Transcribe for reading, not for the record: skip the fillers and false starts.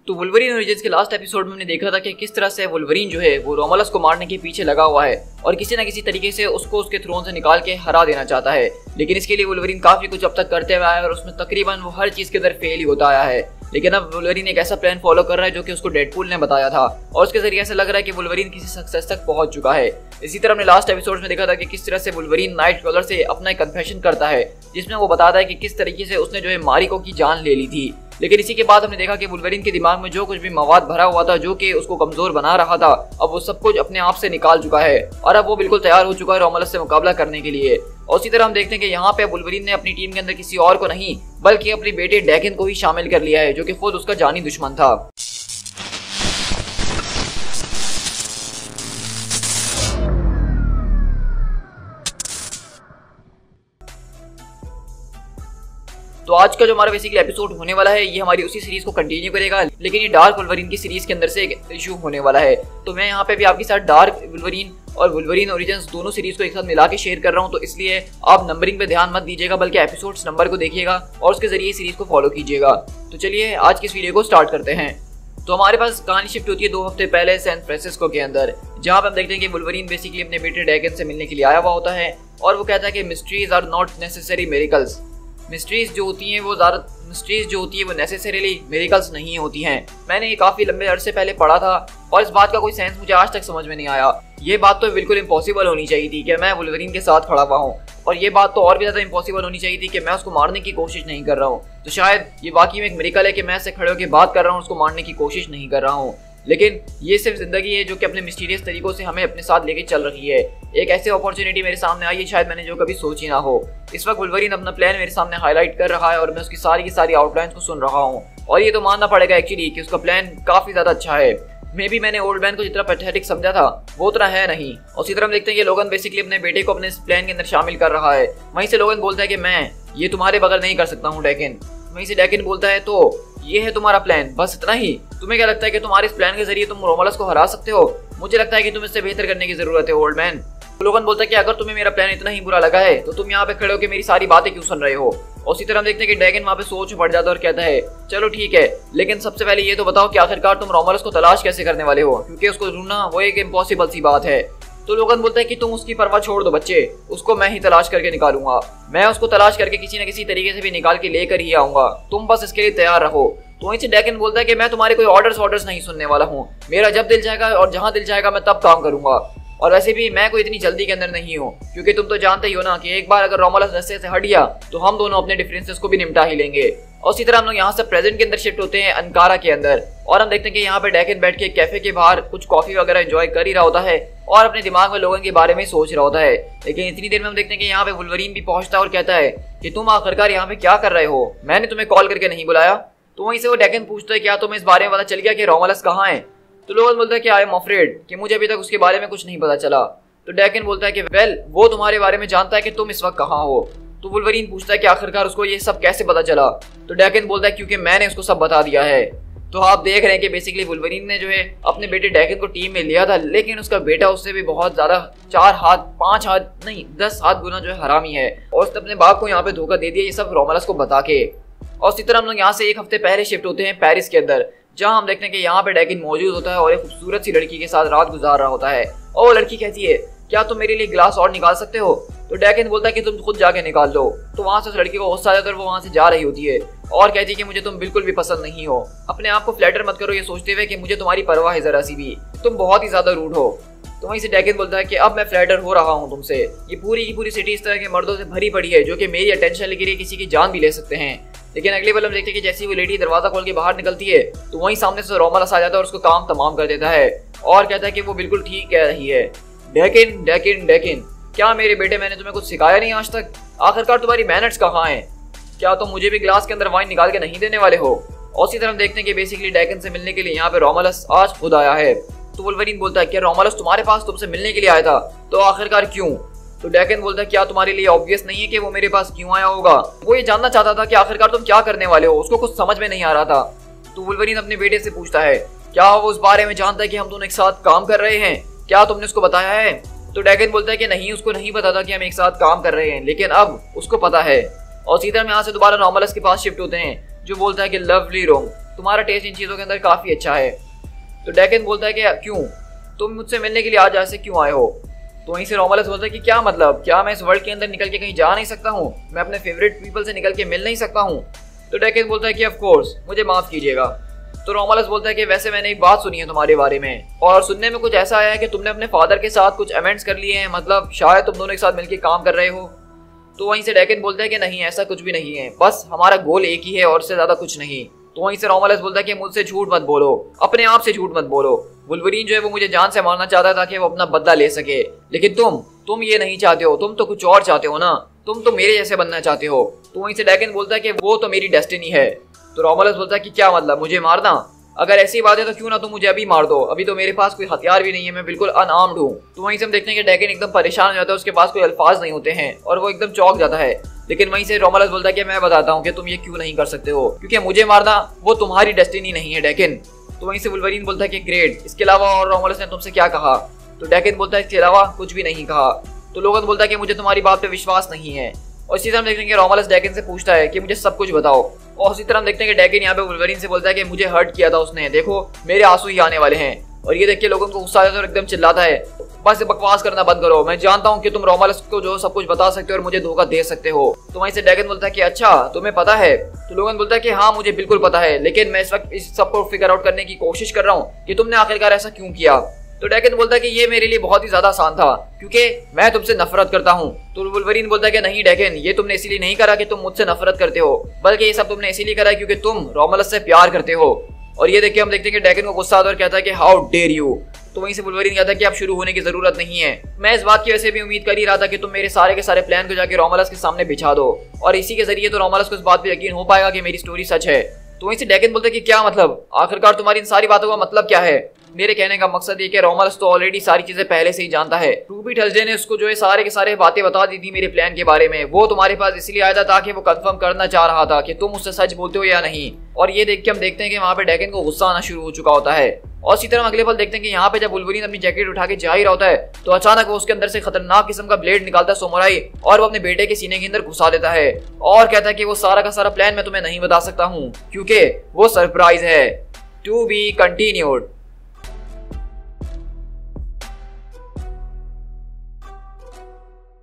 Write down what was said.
तो Wolverine origins के last episode में हमने देखा था कि किस तरह से वुल्वरीन जो है वो रोमुलस को मारने के पीछे लगा हुआ है और किसी न किसी तरीके से उसको उसके थ्रोन से निकाल के हरा देना चाहता है। लेकिन इसके लिए वुल्वरीन काफी कुछ अब तक करते हुए आया है और उसमें तकरीबन वो हर चीज के अंदर फेल ही होता आया है। लेकिन अब वुल्वरीन एक ऐसा प्लान फॉलो कर रहा है जो कि उसको डेडपूल ने बताया था और उसके जरिए ऐसा लग रहा है कि वुल्वरीन किसी सक्सेस तक पहुंच चुका है। इसी तरह हमने लास्ट एपिसोड में देखा था कि किस तरह से वुल्वरीन नाइटक्रॉलर से अपना एक कन्फेशन करता है जिसमें वो बताता है कि किस तरीके से उसने जो है मारिको की जान ले ली थी। लेकिन इसी के बाद हमने देखा कि वुल्वरीन के दिमाग में जो कुछ भी मवाद भरा हुआ था जो कि उसको कमजोर बना रहा था, अब वो सब कुछ अपने आप से निकाल चुका है और अब वो बिल्कुल तैयार हो चुका है रोमुलस से मुकाबला करने के लिए। और इसी तरह हम देखते हैं कि यहाँ पे वुल्वरीन ने अपनी टीम के अंदर किसी और को नहीं बल्कि अपने बेटे डैकन को ही शामिल कर लिया है जो कि खुद उसका जानी दुश्मन था। तो आज का जो हमारा बेसिकली एपिसोड होने वाला है ये हमारी उसी सीरीज को कंटिन्यू करेगा, लेकिन ये डार्क वुल्वरीन की सीरीज के अंदर से एक इशू होने वाला है। तो मैं यहाँ पे भी आपके साथ डार्क वुल्वरीन और वुल्वरीन ओरिजिन्स दोनों सीरीज को एक साथ मिला के शेयर कर रहा हूँ, तो इसलिए आप नंबरिंग पे ध्यान मत दीजिएगा बल्कि एपिसोड्स नंबर को देखिएगा और उसके जरिए सीरीज को फॉलो कीजिएगा। तो चलिए आज की इस वीडियो को स्टार्ट करते हैं। तो हमारे पास कहानी शिफ्ट होती है 2 हफ्ते पहले सैन फ्रांसिस्को के अंदर, जहाँ पे हम देखते हैं कि वुल्वरीन बेसिकली अपने बेटे डैकन से मिलने के लिए आया हुआ होता है और वो कहता है कि mysteries are not necessary miracles. Mysteries जो होती हैं वो नेसेसरीली मिरेकल्स नहीं होती हैं। मैंने ये काफी लंबे अरसे पहले पढ़ा था और इस बात का कोई सेंस मुझे आज तक समझ में नहीं आया। ये बात तो बिल्कुल इम्पॉसिबल होनी चाहिए थी कि मैं वुल्वरीन के साथ खड़ा हुआ हूँ, और ये बात तो और भी ज्यादा इम्पॉसिबल होनी चाहिए थी कि मैं उसको मारने की कोशिश नहीं कर रहा हूँ। तो शायद ये वाकई में एक मिरेकल है कि मैं ऐसे खड़े होकर बात कर रहा हूँ, उसको मारने की कोशिश नहीं कर रहा हूँ। लेकिन ये सिर्फ जिंदगी है जो कि अपने मिस्टीरियस तरीकों से हमें अपने साथ लेके चल रही है। एक ऐसी अपॉर्चुनिटी मेरे सामने आई है शायद मैंने जो कभी सोची ना हो। इस वक्त वुल्वरीन अपना प्लान मेरे सामने हाईलाइट कर रहा है और मैं उसकी सारी की सारी आउटलाइंस को सुन रहा हूँ, और ये तो मानना पड़ेगा एक्चुअली कि उसका प्लान काफी ज्यादा अच्छा है। मे बी मैंने ओल्ड मैन को जितना पैथेटिक समझा था वो उतना है नहीं। और इसी तरह हम देखते हैं कि लोगन बेसिकली अपने बेटे को अपने इस प्लान के अंदर शामिल कर रहा है। वहीं से लोगन बोलता है कि मैं ये तुम्हारे बगैर नहीं कर सकता हूँ डैकन। वहीं से डैकन बोलता है तो ये है तुम्हारा प्लान, बस इतना ही? तुम्हें क्या लगता है कि तुम्हारे इस प्लान के जरिए तुम रोमुलस को हरा सकते हो? मुझे लगता है कि तुम्हें इससे बेहतर करने की जरूरत है ओल्ड मैन। लोगन बोलता है कि अगर तुम्हें मेरा प्लान इतना ही बुरा लगा है तो तुम यहाँ पे खड़े होकर मेरी सारी बातें क्यों सुन रहे हो? और इसी तरह हम देखते हैं कि डैकन वहाँ पे सोच पड़ जाता है और कहता है चलो ठीक है, लेकिन सबसे पहले ये तो बताओ कि आखिरकार तुम रोमुलस को तलाश कैसे करने वाले हो, क्योंकि उसको ढूंढना वो एक इम्पॉसिबल सी बात है। तो लोगन बोलता है कि तुम उसकी परवाह छोड़ दो बच्चे, उसको मैं ही तलाश करके निकालूंगा। मैं उसको तलाश करके किसी न किसी तरीके से भी निकाल के लेकर ही आऊंगा, तुम बस इसके लिए तैयार रहो। तो वहीं से डैकन बोलता है कि मैं तुम्हारे कोई ऑर्डर्स नहीं सुनने वाला हूँ, मेरा जब दिल जाएगा और जहाँ दिल जाएगा मैं तब काम करूंगा। और वैसे भी मैं कोई इतनी जल्दी के अंदर नहीं हूँ, क्योंकि तुम तो जानते ही हो ना कि एक बार अगर रोमुलस रास्ते से हट गया तो हम दोनों अपने डिफरेंसेस को भी निपटा ही लेंगे। और इसी तरह हम लोग यहाँ से प्रेजेंट के अंदर शिफ्ट होते हैं अंकारा के अंदर, और हम देखते हैं कि यहाँ पे डैकन बैठ के कैफे के बाहर कुछ कॉफी वगैरह एंजॉय कर ही रहा होता है और अपने दिमाग में लोगों के बारे में सोच रहा होता है। लेकिन इतनी देर में हम देखते हैं कि यहाँ पे वुल्वरीन भी पहुंचता है और कहता है कि तुम आखिरकार यहाँ पे क्या कर रहे हो, मैंने तुम्हें कॉल करके नहीं बुलाया। तो वहीं से वो डैकन पूछता है क्या तुम्हें इस बारे में पता चल गया कि रोमुलस कहाँ है? तो लोगन बोलता है कि आई एम अफ्रेड कि मुझे अभी तक उसके बारे में कुछ नहीं पता चला। तो डैकन बोलता है कि वेल वो तुम्हारे बारे में जानता है कि तुम इस वक्त कहाँ हो। तो वुल्वरीन पूछता है कि आखिरकार उसको ये सब कैसे पता चला? तो डैकन बोलता है क्योंकि मैंने उसको सब बता दिया है। तो आप देख रहे हैं कि बेसिकली वुल्वरीन ने जो है अपने बेटे डैकन को टीम में लिया था, लेकिन उसका बेटा उससे भी बहुत ज्यादा 4 हाथ 5 हाथ नहीं 10 हाथ गुना जो है हरामी है, और उसने अपने बाप को यहाँ पे धोखा दे दिया ये सब रोमुलस को बता के। और इसी तरह हम लोग यहाँ से 1 हफ्ते पहले शिफ्ट होते हैं पेरिस के अंदर, जहाँ हम देखते हैं कि यहाँ पे डैकन मौजूद होता है और एक खूबसूरत सी लड़की के साथ रात गुजार रहा होता है। और वो लड़की कहती है क्या तुम मेरे लिए ग्लास और निकाल सकते हो? तो डैकन बोलता है कि तुम खुद जाके निकाल लो। तो वहां से उस लड़की को गुस्सा आ जाता है और वो वहां से जा रही होती है और कहती है कि मुझे तुम बिल्कुल भी पसंद नहीं हो। अपने आप को फ्लैटर मत करो ये सोचते हुए कि मुझे तुम्हारी परवाह है जरा सी भी, तुम बहुत ही ज्यादा रूड हो। तो वहीं से डैकन बोलता है कि अब मैं फ्लैटर हो रहा हूँ तुमसे। ये पूरी की पूरी सिटी इस तरह के मर्दों से भरी पड़ी है जो कि मेरी अटेंशन लेके लिए किसी की जान भी ले सकते हैं। लेकिन अगले पल हम देखते हैं कि जैसी वो लेडी दरवाजा खोल के बाहर निकलती है तो वहीं सामने से रोमुलस आ जाता है और उसको काम तमाम कर देता है और कहता है कि वो बिल्कुल ठीक कह रही है। डैकन डैकन डैकन क्या मेरे बेटे मैंने तुम्हें कुछ सिखाया नहीं आज तक? आखिरकार तुम्हारी मैनर्स कहाँ हैं? क्या तुम मुझे भी ग्लास के अंदर वाइन निकाल के नहीं देने वाले हो? और इसी तरह हम देखते हैं कि बेसिकली डैकन से मिलने के लिए यहाँ पे रोमुलस आज खुद आया है। तो वुल्वरीन बोलता है क्या रोमुलस तुम्हारे पास तुमसे मिलने के लिए आया था? तो आखिरकार क्यों? तो डैकन बोलता है क्या तुम्हारे लिए ऑब्वियस नहीं है कि वो मेरे पास क्यों आया होगा? वो ये जानना चाहता था कि आखिरकार तुम क्या करने वाले हो, उसको कुछ समझ में नहीं आ रहा था। तो वुल्वरीन अपने बेटे से पूछता है क्या वो उस बारे में जानता है कि हम दोनों एक साथ काम कर रहे हैं? क्या तुमने उसको बताया है? तो डैकन बोलता है कि नहीं, उसको नहीं पता था कि हम एक साथ काम कर रहे हैं, लेकिन अब उसको पता है। और सीधा हम यहाँ से दोबारा रोमुलस के पास शिफ्ट होते हैं जो बोलता है कि लवली रोम तुम्हारा टेस्ट इन चीज़ों के अंदर काफ़ी अच्छा है। तो डेकन बोलता है कि क्यों, तुम मुझसे मिलने के लिए आज ऐसे क्यों आए हो। तो वहीं से रोमुलस बोलता है कि क्या मतलब, क्या मैं इस वर्ल्ड के अंदर निकल के कहीं जा नहीं सकता हूँ, मैं अपने फेवरेट पीपल से निकल के मिल नहीं सकता हूँ। तो डेकन बोलता है कि ऑफ कोर्स, मुझे माफ़ कीजिएगा। तो रोमुलस बोलता है कि वैसे मैंने एक बात सुनी है तुम्हारे बारे में, और सुनने में कुछ ऐसा आया है कि तुमने अपने फादर के साथ कुछ अमेंड्स कर लिए हैं, मतलब शायद तुम दोनों एक साथ मिलकर काम कर रहे हो। तो वहीं से डेकन बोलता है कि नहीं, ऐसा कुछ भी नहीं है, बस हमारा गोल एक ही है और से ज्यादा कुछ नहीं। तो वहीं से रोमुलस बोलता है कि मुझसे झूठ मत बोलो, अपने आप से झूठ मत बोलो। वुल्वरीन जो है वो मुझे जान से मारना चाहता है ताकि वो अपना बदला ले सके, लेकिन तुम ये नहीं चाहते हो, तुम तो कुछ और चाहते हो ना, तुम तो मेरे जैसे बनना चाहते हो। तो वहीं से डेकन बोलता है कि वो तो मेरी डेस्टिनी है। तो रोमुलस बोलता है कि क्या मतलब, मुझे मारना? अगर ऐसी बात है तो क्यों ना तुम मुझे अभी मार दो, अभी तो मेरे पास कोई हथियार भी नहीं है, मैं बिल्कुल अनआर्म्ड हूँ। तो वहीं से हम देखते हैं कि डेकन एकदम परेशान हो जाता है, उसके पास कोई अल्फाज नहीं होते हैं और वो एकदम चौंक जाता है। लेकिन वहीं से रोमुलस बोलता है कि मैं बताता हूँ कि तुम ये क्यों नहीं कर सकते हो, क्योंकि मुझे मारना वो तुम्हारी डेस्टिनी नहीं है डेकन। तो वहीं से वुल्वरीन बोलता है कि ग्रेट, इसके अलावा और रोमुलस ने तुमसे क्या कहा? तो डेकन बोलता है इसके अलावा कुछ भी नहीं कहा। तो लोगन बोलता है कि मुझे तुम्हारी बात पे विश्वास नहीं है। और इसी तरह हम देखते हैं कि रोमुलस डेकन से पूछता है कि मुझे सब कुछ बताओ। और उसी तरह हम देखते हैं कि डेकन यहाँ पे वुल्वरीन से बोलता है कि मुझे हर्ट किया था उसने, देखो मेरे आंसू ही आने वाले हैं। और ये देख के लोगों को गुस्सा आ जाता है और एकदम चिल्लाता है, बस बकवास करना बंद करो, मैं जानता हूँ कि तुम रोमुलस को जो सब कुछ बता सकते हो और मुझे धोखा दे सकते हो। तो वहीं से डेकन बोलता है कि अच्छा तुम्हें पता है? तो लोगन बोलता है कि हाँ मुझे बिल्कुल पता है, लेकिन मैं इस वक्त इस सबको फिगर आउट करने की कोशिश कर रहा हूँ कि तुमने आखिरकार ऐसा क्यों किया। तो डेकन बोलता है कि ये मेरे लिए बहुत ही ज्यादा आसान था, क्योंकि मैं तुमसे नफरत करता हूँ। तो वुल्वरीन बोलता है कि नहीं डेकन, ये तुमने इसीलिए नहीं करा कि तुम मुझसे नफरत करते हो, बल्कि ये सब तुमने इसीलिए करा क्योंकि तुम रोमुलस से प्यार करते हो। और ये देख के हम देखते हैं कि डेकन को गुस्सा आता है और कहता है कि हाउ डेयर यू। तो वहीं से वुल्वरीन कहता है कि अब शुरू होने की जरूरत नहीं है, मैं इस बात की वजह से भी उम्मीद कर ही रहा था कि तुम मेरे सारे के सारे प्लान को जाके रोमुलस के सामने बिछा दो, और इसी के जरिए तो रोमुलस को इस बात पे यकीन हो पाएगा कि मेरी स्टोरी सच है। तो वहीं से डेकन बोलता है कि क्या मतलब, आखिरकार तुम्हारी इन सारी बातों का मतलब क्या है? मेरे कहने का मकसद ये कि रोमुलस तो ऑलरेडी सारी चीजें पहले से ही जानता है। रूबी थर्सडे ने उसको जो है सारे के सारे बातें बता दी थी मेरे प्लान के बारे में, वो तुम्हारे पास इसलिए आया था ताकि वो कंफर्म करना चाह रहा था कि तुम उससे सच बोलते हो या नहीं। और ये देख के हम देखते हैं कि वहाँ पे डेकन को गुस्सा आना शुरू हो चुका होता है। और इसी तरह हम अगले पल देखते हैं कि यहाँ पे जब वुल्वरीन अपनी जैकेट उठा के जा ही रहा होता है तो अचानक वो उसके अंदर से खतरनाक किस्म का ब्लेड निकालता है सोमुराई, और वो अपने बेटे के सीने के अंदर घुसा देता है और कहता है कि वो सारा का सारा प्लान मैं तुम्हें नहीं बता सकता हूँ क्योंकि वो सरप्राइज है। To be continued.